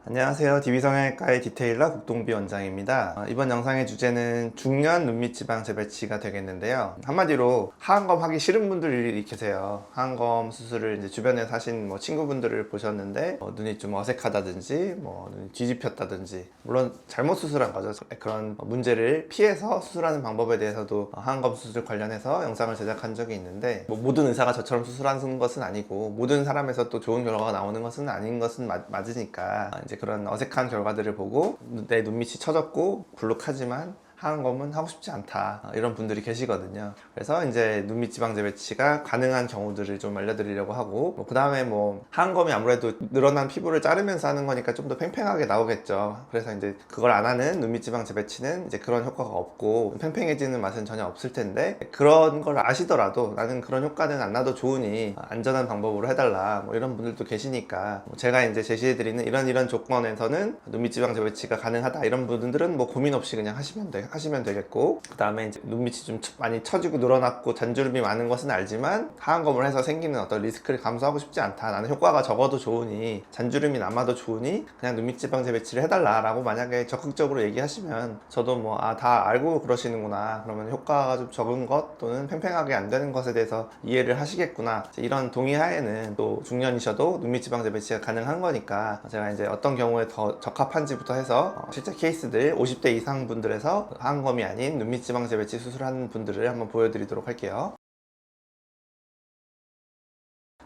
안녕하세요. DB성형외과의 디테일러 국동비 원장입니다. 이번 영상의 주제는 중년 눈밑 지방 재배치가 되겠는데요. 한마디로 하안검 하기 싫은 분들이 계세요. 하안검 수술을 이제 주변에 사신 친구분들을 보셨는데 눈이 좀 어색하다든지 눈이 뒤집혔다든지, 물론 잘못 수술한 거죠. 그런 문제를 피해서 수술하는 방법에 대해서도 하안검 수술 관련해서 영상을 제작한 적이 있는데, 모든 의사가 저처럼 수술하는 것은 아니고 모든 사람에서 또 좋은 결과가 나오는 것은 아닌 것은 맞으니까, 이제 그런 어색한 결과들을 보고 내 눈밑이 처졌고 불룩하지만 하안검은 하고 싶지 않다, 이런 분들이 계시거든요. 그래서 이제 눈밑 지방 재배치가 가능한 경우들을 좀 알려드리려고 하고, 그 다음에 하안검이 아무래도 늘어난 피부를 자르면서 하는 거니까 좀 더 팽팽하게 나오겠죠. 그래서 이제 그걸 안 하는 눈밑 지방 재배치는 이제 그런 효과가 없고 팽팽해지는 맛은 전혀 없을 텐데, 그런 걸 아시더라도 나는 그런 효과는 안 나도 좋으니 안전한 방법으로 해달라, 이런 분들도 계시니까, 제가 이제 제시해드리는 이런 조건에서는 눈밑 지방 재배치가 가능하다, 이런 분들은 고민 없이 그냥 하시면 되겠고, 그 다음에 이제 눈밑이 좀 많이 처지고 늘어났고 잔주름이 많은 것은 알지만 하안검을 해서 생기는 어떤 리스크를 감수하고 싶지 않다, 나는 효과가 적어도 좋으니 잔주름이 남아도 좋으니 그냥 눈밑 지방 재배치를 해달라 라고 만약에 적극적으로 얘기하시면, 저도 다 알고 그러시는구나, 그러면 효과가 좀 적은 것 또는 팽팽하게 안 되는 것에 대해서 이해를 하시겠구나, 이런 동의하에는 또 중년이셔도 눈밑 지방 재배치가 가능한 거니까, 제가 이제 어떤 경우에 더 적합한지부터 해서 실제 케이스들 50대 이상 분들에서 하안검이 아닌 눈밑 지방 재배치 수술하는 분들을 한번 보여드리도록 할게요.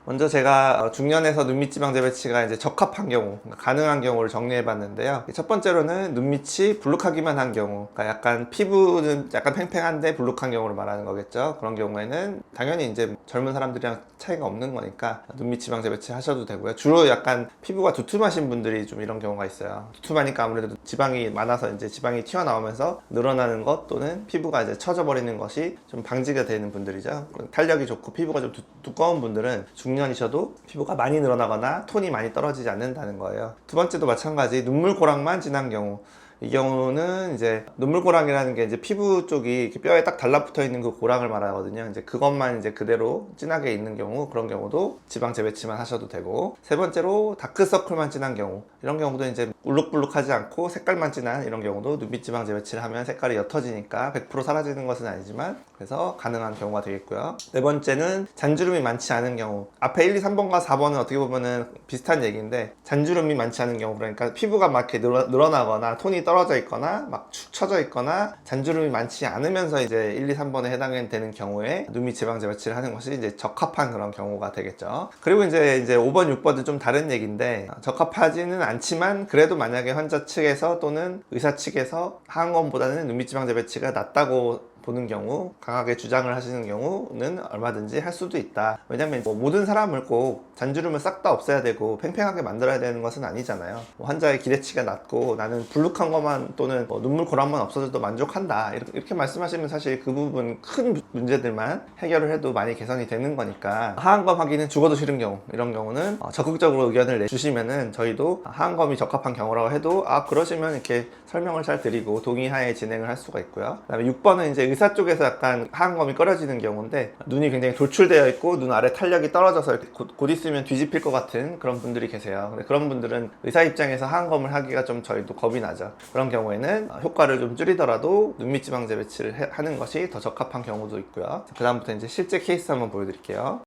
먼저 제가 중년에서 눈밑 지방 재배치가 이제 적합한 경우, 가능한 경우를 정리해 봤는데요. 첫 번째로는 눈밑이 불룩하기만 한 경우, 그러니까 약간 피부는 약간 팽팽한데 불룩한 경우를 말하는 거겠죠. 그런 경우에는 당연히 이제 젊은 사람들이랑 차이가 없는 거니까 눈밑 지방 재배치 하셔도 되고요. 주로 약간 피부가 두툼하신 분들이 좀 이런 경우가 있어요. 두툼하니까 아무래도 지방이 많아서 이제 지방이 튀어나오면서 늘어나는 것 또는 피부가 이제 처져 버리는 것이 좀 방지가 되는 분들이죠. 탄력이 좋고 피부가 좀 두꺼운 분들은 중년이셔도 피부가 많이 늘어나거나 톤이 많이 떨어지지 않는다는 거예요. 두 번째도 마찬가지, 눈물고랑만 진한 경우, 이 경우는 이제 눈물고랑이라는 게 이제 피부 쪽이 이렇게 뼈에 딱 달라붙어 있는 그 고랑을 말하거든요. 이제 그것만 이제 그대로 진하게 있는 경우, 그런 경우도 지방 재배치만 하셔도 되고, 세 번째로 다크서클만 진한 경우, 이런 경우도 이제 울룩불룩하지 않고 색깔만 진한 이런 경우도 눈밑 지방 재배치를 하면 색깔이 옅어지니까 100% 사라지는 것은 아니지만, 그래서 가능한 경우가 되겠고요. 네 번째는 잔주름이 많지 않은 경우, 앞에 1, 2, 3번과 4번은 어떻게 보면은 비슷한 얘기인데, 잔주름이 많지 않은 경우, 그러니까 피부가 막 이렇게 늘어나거나 톤이 떨어져 있거나 막 축 처져 있거나 잔주름이 많지 않으면서 이제 1, 2, 3번에 해당되는 경우에 눈밑 지방 재배치를 하는 것이 이제 적합한 그런 경우가 되겠죠. 그리고 이제 5번, 6번은 좀 다른 얘기인데, 적합하지는 않지만 그래도 만약에 환자 측에서 또는 의사 측에서 하안검보다는 눈밑 지방 재배치가 낫다고 보는 경우, 강하게 주장을 하시는 경우는 얼마든지 할 수도 있다. 왜냐면 모든 사람을 꼭 잔주름을 싹 다 없애야 되고 팽팽하게 만들어야 되는 것은 아니잖아요. 환자의 기대치가 낮고 나는 불룩한 것만 또는 눈물 고랑만 없어져도 만족한다, 이렇게 말씀하시면 사실 그 부분 큰 문제들만 해결을 해도 많이 개선이 되는 거니까, 하안검 하기는 죽어도 싫은 경우, 이런 경우는 적극적으로 의견을 내주시면은 저희도 하안검이 적합한 경우라고 해도 그러시면 이렇게 설명을 잘 드리고 동의하에 진행을 할 수가 있고요. 그 다음에 6번은 이제 의사 쪽에서 약간 하안검이 꺼려지는 경우인데, 눈이 굉장히 돌출되어 있고 눈 아래 탄력이 떨어져서 이렇게 곧 있으면 뒤집힐 것 같은 그런 분들이 계세요. 근데 그런 분들은 의사 입장에서 하안검을 하기가 좀 저희도 겁이 나죠. 그런 경우에는 효과를 좀 줄이더라도 눈밑 지방 재배치를 하는 것이 더 적합한 경우도 있고요. 그 다음부터 이제 실제 케이스 한번 보여드릴게요.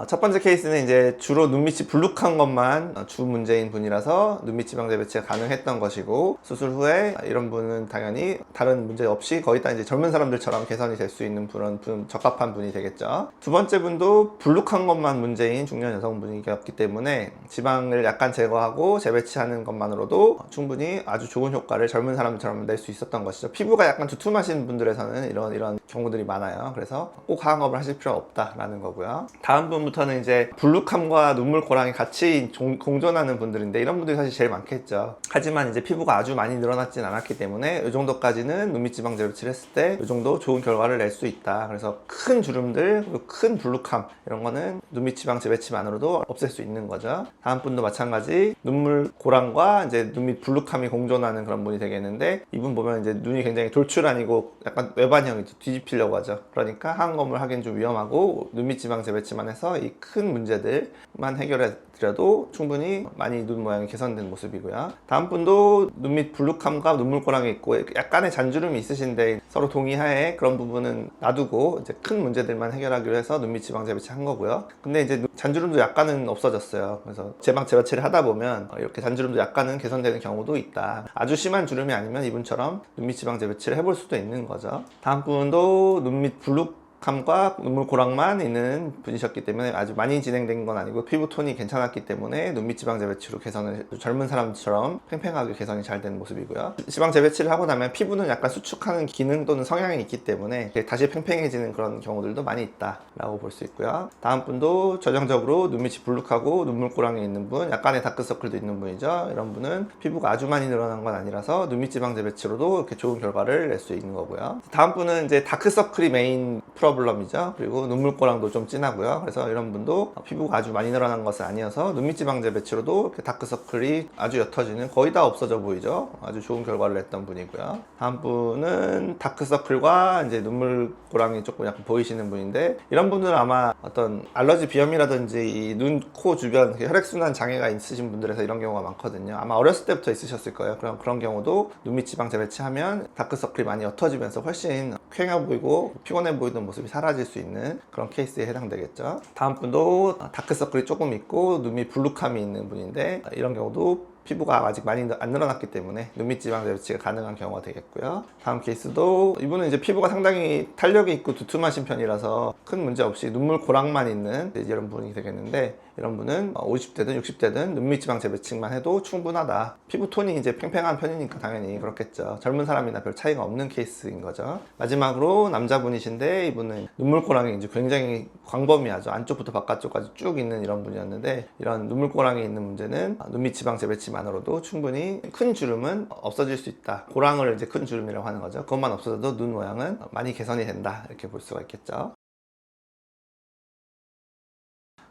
첫 번째 케이스는 이제 주로 눈밑이 불룩한 것만 주 문제인 분이라서 눈밑 지방 재배치가 가능했던 것이고, 수술 후에 이런 분은 당연히 다른 문제 없이 거의 다 이제 젊은 사람들처럼 개선이 될 수 있는 그런 적합한 분이 되겠죠. 두 번째 분도 불룩한 것만 문제인 중년 여성분이었기 때문에 지방을 약간 제거하고 재배치하는 것만으로도 충분히 아주 좋은 효과를 젊은 사람들처럼 낼 수 있었던 것이죠. 피부가 약간 두툼하신 분들에서는 이런 경우들이 많아요. 그래서 꼭 하안검을 하실 필요 없다라는 거고요. 다음 분부터는 이제 불룩함과 눈물 고랑이 같이 공존하는 분들인데, 이런 분들이 사실 제일 많겠죠. 하지만 이제 피부가 아주 많이 늘어났진 않았기 때문에 이 정도까지는 눈밑 지방 재배치를 했을 때 이 정도 좋은 결과를 낼 수 있다. 그래서 큰 주름들, 그리고 큰 불룩함, 이런 거는 눈밑 지방 재배치만으로도 없앨 수 있는 거죠. 다음 분도 마찬가지, 눈물 고랑과 이제 눈밑 불룩함이 공존하는 그런 분이 되겠는데, 이분 보면 이제 눈이 굉장히 돌출아니고 약간 외반형이죠. 뒤집히려고 하죠. 그러니까 하안검을 하기엔 좀 위험하고 눈밑 지방 재배치만 해서 이 큰 문제들만 해결해 드려도 충분히 많이 눈 모양이 개선된 모습이고요. 다음 분도 눈 밑 불룩함과 눈물고랑이 있고 약간의 잔주름이 있으신데 서로 동의하에 그런 부분은 놔두고 이제 큰 문제들만 해결하기로 해서 눈밑 지방 재배치 한 거고요. 근데 이제 잔주름도 약간은 없어졌어요. 그래서 지방 재배치를 하다 보면 이렇게 잔주름도 약간은 개선되는 경우도 있다. 아주 심한 주름이 아니면 이분처럼 눈밑 지방 재배치를 해볼 수도 있는 거죠. 다음 분도 눈밑 불룩 감과 눈물고랑만 있는 분이셨기 때문에 아주 많이 진행된 건 아니고 피부톤이 괜찮았기 때문에 눈밑 지방 재배치로 개선을 젊은 사람처럼 팽팽하게 개선이 잘 된 모습이고요. 지방 재배치를 하고 나면 피부는 약간 수축하는 기능 또는 성향이 있기 때문에 다시 팽팽해지는 그런 경우들도 많이 있다라고 볼 수 있고요. 다음 분도 전형적으로 눈밑이 불룩하고 눈물고랑이 있는 분, 약간의 다크서클도 있는 분이죠. 이런 분은 피부가 아주 많이 늘어난 건 아니라서 눈밑 지방 재배치로도 이렇게 좋은 결과를 낼 수 있는 거고요. 다음 분은 이제 다크서클이 메인 프로블럼이죠. 그리고 눈물고랑도 좀 진하고요. 그래서 이런 분도 피부가 아주 많이 늘어난 것은 아니어서 눈밑 지방 재배치로도 다크서클이 아주 옅어지는, 거의 다 없어져 보이죠. 아주 좋은 결과를 냈던 분이고요. 다음 분은 다크서클과 이제 눈물고랑이 조금 약간 보이시는 분인데, 이런 분들은 아마 어떤 알러지 비염이라든지 이 눈, 코 주변 혈액순환 장애가 있으신 분들에서 이런 경우가 많거든요. 아마 어렸을 때부터 있으셨을 거예요. 그런 경우도 눈밑 지방 재배치하면 다크서클이 많이 옅어지면서 훨씬 쾌해 보이고 피곤해 보이던 모습이 사라질 수 있는 그런 케이스에 해당되겠죠. 다음 분도 다크서클이 조금 있고 눈밑 불룩함이 있는 분인데, 이런 경우도 피부가 아직 많이 안 늘어났기 때문에 눈밑 지방 재배치가 가능한 경우가 되겠고요. 다음 케이스도 이분은 이제 피부가 상당히 탄력이 있고 두툼하신 편이라서 큰 문제 없이 눈물고랑만 있는 이런 분이 되겠는데, 이런 분은 50대든 60대든 눈밑 지방 재배치만 해도 충분하다. 피부톤이 이제 팽팽한 편이니까 당연히 그렇겠죠. 젊은 사람이나 별 차이가 없는 케이스인 거죠. 마지막으로 남자분이신데, 이분은 눈물고랑이 이제 굉장히 광범위하죠. 안쪽부터 바깥쪽까지 쭉 있는 이런 분이었는데, 이런 눈물고랑이 있는 문제는 눈밑 지방 재배치만으로도 충분히 큰 주름은 없어질 수 있다. 고랑을 이제 큰 주름이라고 하는 거죠. 그것만 없어져도 눈 모양은 많이 개선이 된다, 이렇게 볼 수가 있겠죠.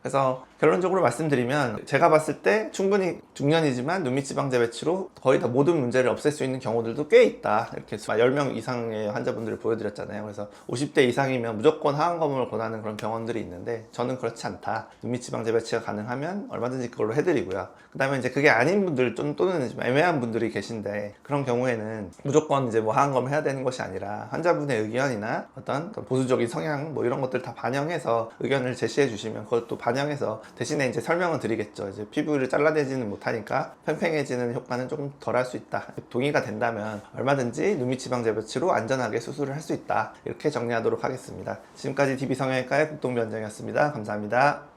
그래서 결론적으로 말씀드리면, 제가 봤을 때 충분히 중년이지만 눈밑 지방 재배치로 거의 다 모든 문제를 없앨 수 있는 경우들도 꽤 있다. 이렇게 10명 이상의 환자분들을 보여드렸잖아요. 그래서 50대 이상이면 무조건 하안검을 권하는 그런 병원들이 있는데, 저는 그렇지 않다. 눈밑 지방 재배치가 가능하면 얼마든지 그걸로 해드리고요. 그 다음에 이제 그게 아닌 분들 또는 좀 애매한 분들이 계신데, 그런 경우에는 무조건 이제 뭐 하안검을 해야 되는 것이 아니라 환자분의 의견이나 어떤 보수적인 성향 뭐 이런 것들 다 반영해서 의견을 제시해 주시면 그것도 반영해서 대신에 이제 설명은 드리겠죠. 이제 피부를 잘라내지는 못하니까 팽팽해지는 효과는 조금 덜 할 수 있다. 동의가 된다면 얼마든지 눈밑 지방 재배치로 안전하게 수술을 할 수 있다. 이렇게 정리하도록 하겠습니다. 지금까지 DB 성형외과의 국동변장이었습니다. 감사합니다.